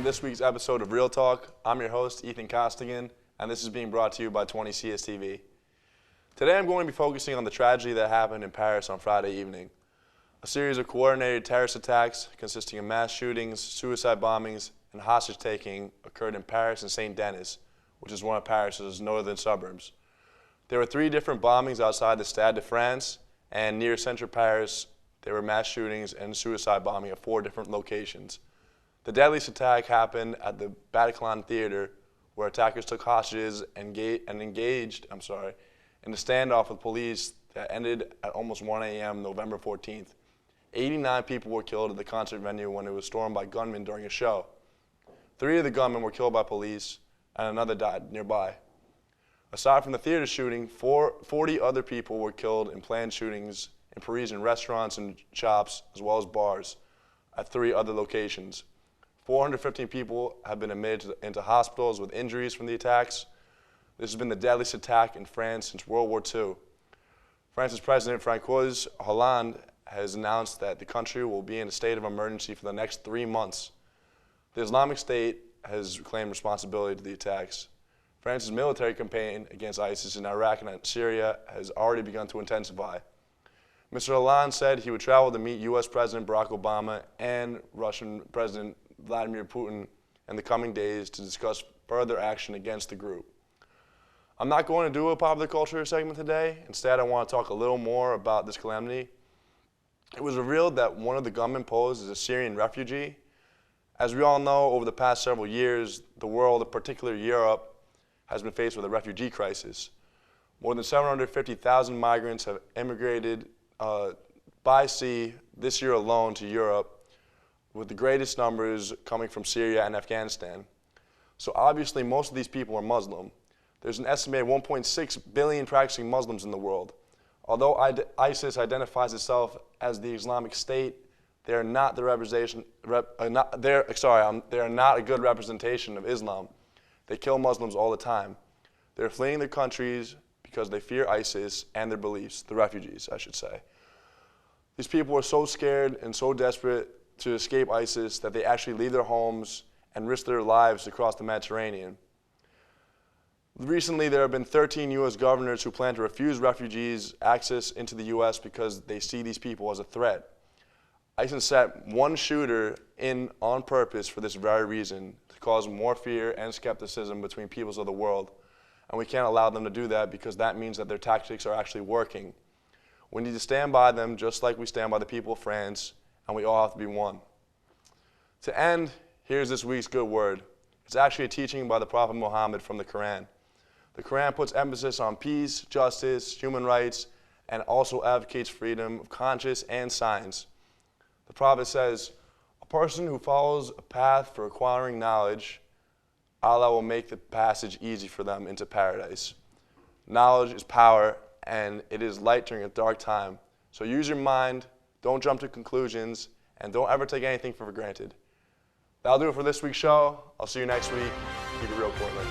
this week's episode of Real Talk. I'm your host, Ethan Costigan, and this is being brought to you by 20CSTV. Today I'm going to be focusing on the tragedy that happened in Paris on Friday evening. A series of coordinated terrorist attacks consisting of mass shootings, suicide bombings, and hostage-taking occurred in Paris and Saint-Denis, which is one of Paris's northern suburbs. There were 3 different bombings outside the Stade de France, and near central Paris there were mass shootings and suicide bombing at 4 different locations. The deadliest attack happened at the Bataclan Theater, where attackers took hostages and engaged in a standoff with police that ended at almost 1 a.m. November 14th. 89 people were killed at the concert venue when it was stormed by gunmen during a show. 3 of the gunmen were killed by police, and another died nearby. Aside from the theater shooting, 40 other people were killed in planned shootings in Parisian restaurants and shops, as well as bars, at 3 other locations. 415 people have been admitted into hospitals with injuries from the attacks. This has been the deadliest attack in France since World War II. France's President François Hollande has announced that the country will be in a state of emergency for the next 3 months. The Islamic State has claimed responsibility to the attacks. France's military campaign against ISIS in Iraq and Syria has already begun to intensify. Mr. Hollande said he would travel to meet U.S. President Barack Obama and Russian President Vladimir Putin in the coming days to discuss further action against the group. I'm not going to do a popular culture segment today. Instead, I want to talk a little more about this calamity. It was revealed that one of the gunmen posed as a Syrian refugee. As we all know, over the past several years, the world, in particular Europe, has been faced with a refugee crisis. More than 750,000 migrants have immigrated by sea this year alone to Europe, with the greatest numbers coming from Syria and Afghanistan. So obviously most of these people are Muslim. There's an estimated 1.6 billion practicing Muslims in the world. Although ISIS identifies itself as the Islamic State, they are not a good representation of Islam. They kill Muslims all the time. They're fleeing their countries because they fear ISIS and their beliefs, the refugees, I should say. These people are so scared and so desperate to escape ISIS that they actually leave their homes and risk their lives to cross the Mediterranean. Recently, there have been 13 U.S. governors who plan to refuse refugees access into the U.S. because they see these people as a threat. ISIS sent one shooter in on purpose for this very reason, to cause more fear and skepticism between peoples of the world. And we can't allow them to do that because that means that their tactics are actually working. We need to stand by them just like we stand by the people of France, and we all have to be one. To end, here's this week's good word. It's actually a teaching by the Prophet Muhammad from the Quran. The Quran puts emphasis on peace, justice, human rights, and also advocates freedom of conscience and science. The Prophet says, "A person who follows a path for acquiring knowledge, Allah will make the passage easy for them into paradise." Knowledge is power, and it is light during a dark time. So use your mind, don't jump to conclusions, and don't ever take anything for granted. That'll do it for this week's show. I'll see you next week. Keep it real, Portland.